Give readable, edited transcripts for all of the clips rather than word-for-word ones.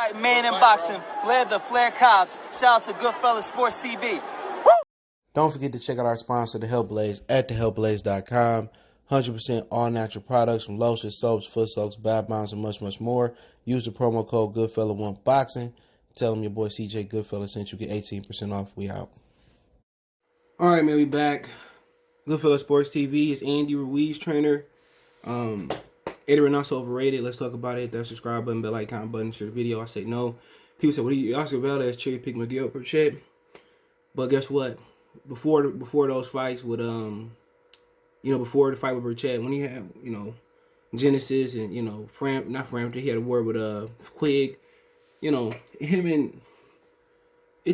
Right, man in boxing, led the Flair Cops. Shout out to Goodfellas Sports TV. Woo! Don't forget to check out our sponsor, The Health Blaze, at thehealthblaze.com. 100% all natural products from lotions, soaps, foot soaks, bath bombs, and much, much more. Use the promo code Goodfella1Boxing. Tell them your boy CJ Goodfella sent you. Get 18% off. We out. All right, man, we back. Goodfellas Sports TV. It's Andy Ruiz, trainer. Eddy Reynoso, Overrated. Let's talk about it. That subscribe button, bell icon button, share the video. I say no. People say, what do you, Oscar Valdez cherry pick McGill per shit. But guess what? Before those fights with before the fight with Burchett, when he had, Genesis and, not Frampton, he had a war with Quigg, it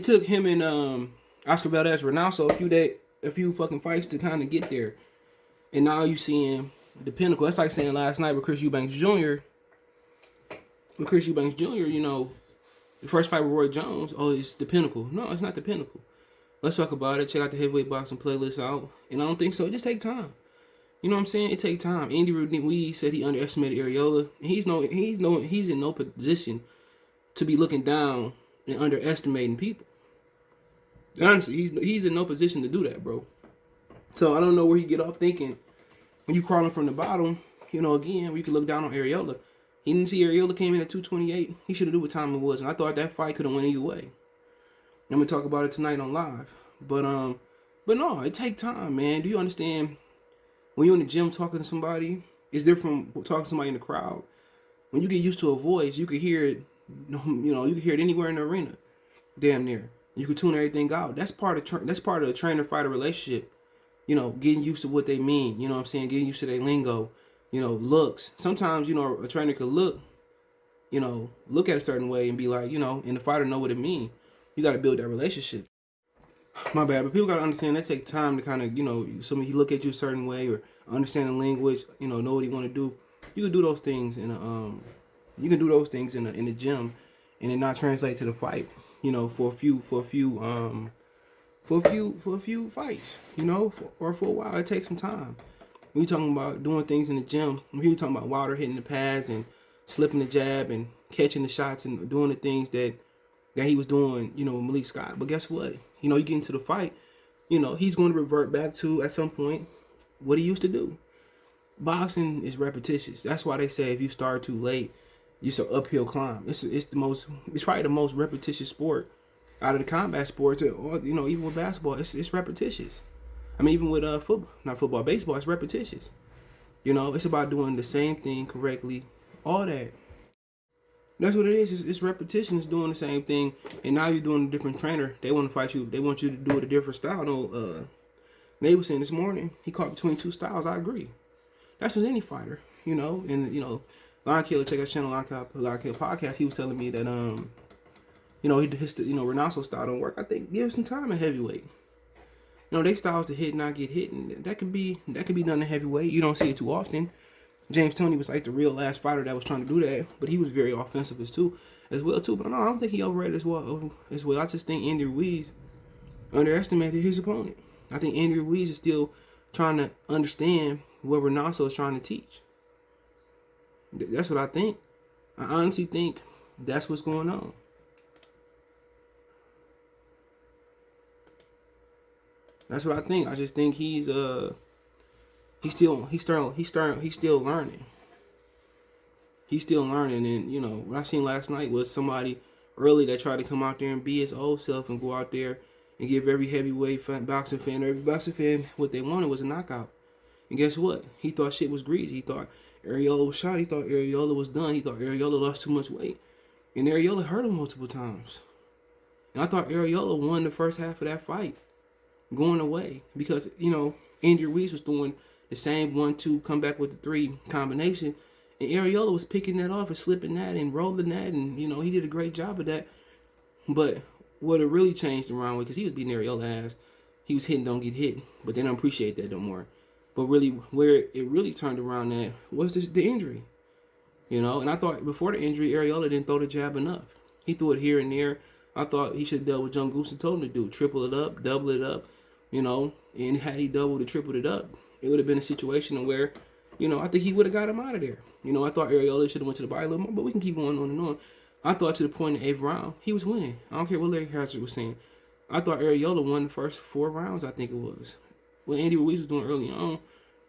took him and Oscar Valdez Reynoso a few fucking fights to kind of get there. And now you seeing the pinnacle. That's like saying last night with Chris Eubanks Jr. The first fight with Roy Jones, oh, it's the pinnacle. No, it's not the pinnacle. Let's talk about it. Check out the heavyweight boxing playlist out. And I don't think so. It just take time. You know what I'm saying? It take time. Andy Ruiz said he underestimated Arreola. And he's in no position to be looking down and underestimating people. Honestly, he's in no position to do that, bro. So I don't know where he get off thinking when you crawling from the bottom. Again, we could look down on Arreola. He didn't see Arreola came in at 228. He should have knew what time it was, and I thought that fight could have went either way. I'm gonna talk about it tonight on live. But no, it take time, man. Do you understand? When you're in the gym talking to somebody, it's different from talking to somebody in the crowd. When you get used to a voice, you can hear it. You can hear it anywhere in the arena, damn near. You can tune everything out. That's part of the trainer-fighter relationship. Getting used to what they mean. You know what I'm saying? Getting used to their lingo. Looks. Sometimes, a trainer could look at a certain way and be like, and the fighter know what it means. You got to build that relationship. My bad, but people got to understand that take time to kind of, somebody he look at you a certain way or understand the language, know what he want to do. You can do those things in the gym, and it not translate to the fight. For a few fights, or for a while. It takes some time. When you talking about doing things in the gym, when you talking about Wilder hitting the pads and slipping the jab and catching the shots and doing the things that he was doing, with Malik Scott. But guess what? You get into the fight, he's going to revert back to, at some point, what he used to do. Boxing is repetitious. That's why they say if you start too late, it's an uphill climb. It's probably the most repetitious sport out of the combat sports, or even with basketball, it's repetitious. I mean, even with baseball, it's repetitious. It's about doing the same thing correctly, all that. That's what it is. It's repetition. It's doing the same thing, and now you're doing a different trainer. They want to fight you. They want you to do it a different style. Nate was saying this morning he caught between two styles. I agree. That's with any fighter, and Lion Killer, check out channel Lion Killer podcast. He was telling me that Reynoso style don't work. I think give some time in heavyweight. They styles to hit, not get hit, and that could be done in heavyweight. You don't see it too often. James Toney was like the real last fighter that was trying to do that, but he was very offensive as well too. But no, I don't think he overrated as well. I just think Andy Ruiz underestimated his opponent. I think Andy Ruiz is still trying to understand what Reynoso is trying to teach. That's what I think. I honestly think that's what's going on. That's what I think. I just think he's still learning. He's still learning, and what I seen last night was somebody early that tried to come out there and be his old self and go out there and give every heavyweight boxing fan what they wanted was a knockout. And guess what? He thought shit was greasy. He thought Arreola was shot. He thought Arreola was done. He thought Arreola lost too much weight, and Arreola hurt him multiple times. And I thought Arreola won the first half of that fight, going away, because Andy Ruiz was doing the same 1-2 come back with the 3 combination, and Arreola was picking that off and slipping that and rolling that, and he did a great job of that. But what it really changed around with, because he was beating Arreola ass, he was hitting, don't get hit, but they don't appreciate that no more. But really, where it really turned around at was the injury, and I thought before the injury, Arreola didn't throw the jab enough. He threw it here and there. I thought he should have done what John Goosen told him to do: triple it up, double it up, And had he doubled or tripled it up, it would have been a situation where, I think he would have got him out of there. I thought Arreola should have went to the body a little more, but we can keep going on and on. I thought to the point in the 8th round, he was winning. I don't care what Larry Hazard was saying. I thought Arreola won the first 4 rounds, I think it was. What Andy Ruiz was doing early on,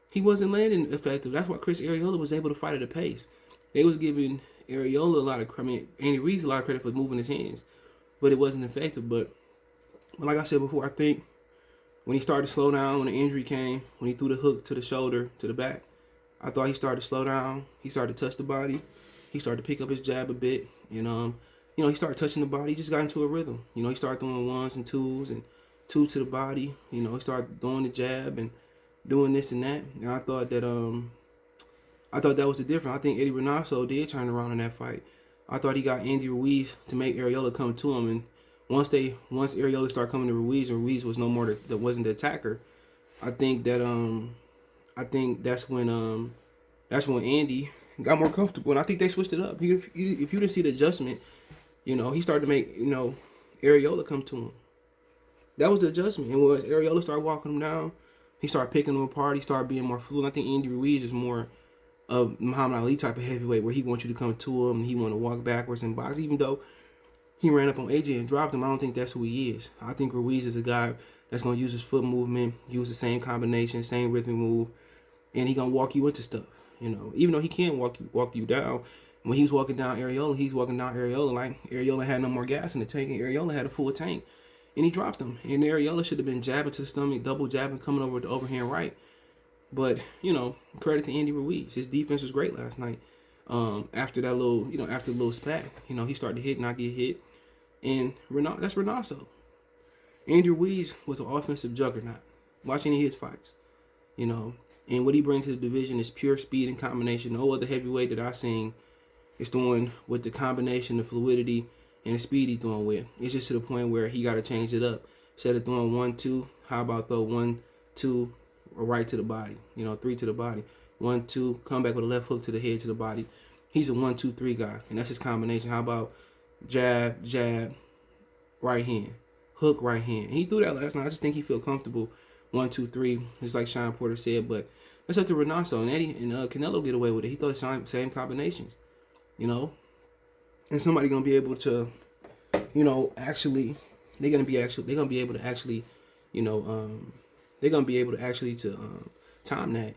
he wasn't landing effective. That's why Chris Arreola was able to fight at a pace. They was giving Arreola a lot of, Andy Ruiz a lot of credit for moving his hands, but it wasn't effective. But like I said before, I think when he started to slow down, when the injury came, when he threw the hook to the shoulder, to the back, I thought he started to slow down. He started to touch the body. He started to pick up his jab a bit. And, he started touching the body. He just got into a rhythm. He started throwing 1s and 2s and 2 to the body. He started throwing the jab and doing this and that. And I thought that was the difference. I think Eddy Reynoso did turn around in that fight. I thought he got Andy Ruiz to make Arreola come to him, and once Arreola started coming to Ruiz, and Ruiz was no more that wasn't the attacker, I think that's when Andy got more comfortable, and I think they switched it up. If you didn't see the adjustment, he started to make Arreola come to him. That was the adjustment. And when Arreola started walking him down, he started picking him apart. He started being more fluid. I think Andy Ruiz is more of Muhammad Ali type of heavyweight, where he wants you to come to him and he want to walk backwards and box. Even though he ran up on AJ and dropped him, I don't think that's who he is. I think Ruiz is a guy that's going to use his foot movement, use the same combination, same rhythmic move, and he going to walk you into stuff. Even though he can walk you down. When he was walking down Arreola, like Arreola had no more gas in the tank, and Arreola had a full tank, and he dropped him. And Arreola should have been jabbing to the stomach, double jabbing, coming over with the overhand right. But, credit to Andy Ruiz. His defense was great last night. After that after the little spat, he started to hit, not get hit. And that's Reynoso. Andy Ruiz was an offensive juggernaut. Watch any of his fights. And what he brings to the division is pure speed and combination. No other heavyweight that I've seen is throwing with the combination, the fluidity, and the speed he's throwing with. It's just to the point where he got to change it up. Instead of throwing 1-2, how about throw 1-2, or right to the body, 3 to the body, 1-2, come back with a left hook to the head to the body. He's a 1-2-3 guy, and that's his combination. How about jab, right hand, hook, right hand? And he threw that last night. I just think he feel comfortable 1-2-3, just like Sean Porter said. But that's up to Reynoso and Eddy and Canelo get away with it. He throw the same combinations, and somebody gonna be able to, actually, they're gonna be able to actually, they're gonna be able to actually time that,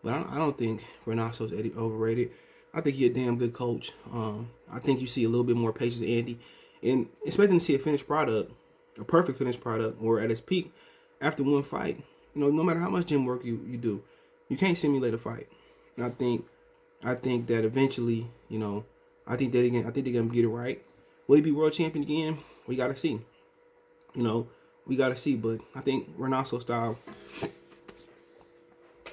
But I don't think Reynoso's overrated. I think he's a damn good coach. I think you see a little bit more patience in Andy, and expecting to see a finished product, a perfect finished product, or at its peak after one fight. No matter how much gym work you do, you can't simulate a fight. And I think that eventually, I think they're gonna get it right. Will he be world champion again? We gotta see. We gotta see. But I think Reynoso style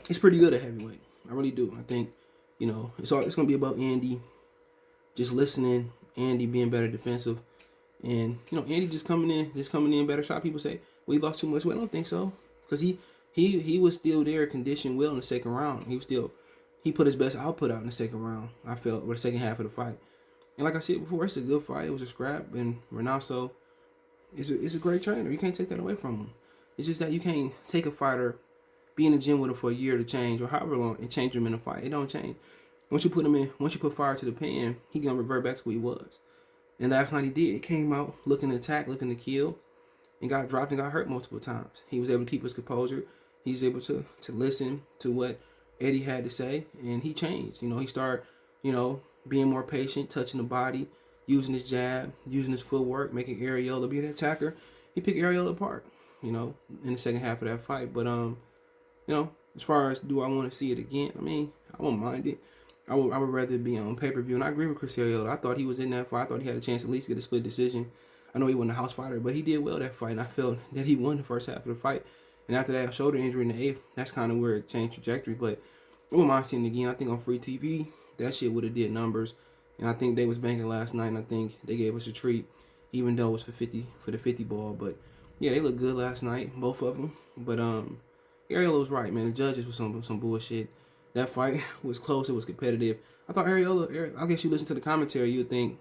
is pretty good at heavyweight. I really do. I think, it's gonna be about Andy just listening, Andy being better defensive, and Andy just coming in better shot. People say, well, he lost too much weight. I don't think so, because he was still there, conditioned well in the second round. He put his best output out in the second round, I felt, or the second half of the fight. And like I said before, it's a good fight. It was a scrap, and Reynoso is a great trainer. You can't take that away from him. It's just that you can't take a fighter, be in the gym with him for a year to change, or however long, and change him in a fight. It don't change. Once you put fire to the pan, he gonna revert back to who he was. And last night he did. He came out looking to attack, looking to kill, and got dropped and got hurt multiple times. He was able to keep his composure. He was able to listen to what Eddy had to say, and he changed. He started, being more patient, touching the body, using his jab, using his footwork, making Arreola be an attacker. He picked Arreola apart, in the second half of that fight. But as far as do I want to see it again, I won't mind it. I would rather be on pay-per-view. And I agree with Chris Arreola. I thought he was in that fight. I thought he had a chance to at least get a split decision. I know he wasn't a house fighter, but he did well that fight. And I felt that he won the first half of the fight. And after that shoulder injury in the 8th, that's kind of where it changed trajectory. But I wouldn't mind seeing it again. I think on free TV, that shit would have did numbers. And I think they was banging last night, and I think they gave us a treat, even though it was for the 50 ball. But yeah, they looked good last night, both of them. But Arreola was right, man. The judges was some bullshit. That fight was close. It was competitive. I thought I guess you listen to the commentary, you'd think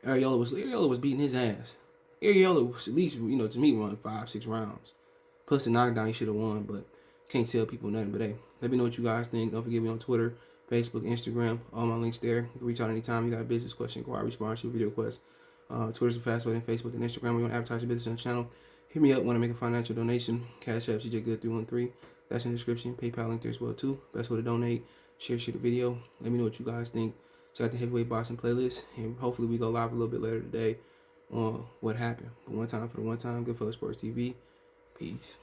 Arreola was beating his ass. Arreola was at least, to me, run 5-6 rounds. Plus the knockdown, he should have won, but can't tell people nothing. But hey, let me know what you guys think. Don't forget me on Twitter, Facebook, Instagram, all my links there. You can reach out anytime you got a business question, inquiry, sponsorship, video request. Twitter's the fastest way than Facebook and Instagram. We want to advertise your business on the channel. Hit me up, want to make a financial donation. Cash App, CJ Good 313. That's in the description. PayPal link there as well too. Best way to donate. Share the video. Let me know what you guys think. Check out the heavyweight boxing playlist, and hopefully we go live a little bit later today on what happened. But one time for the one time, Goodfellas Sports TV. Peace.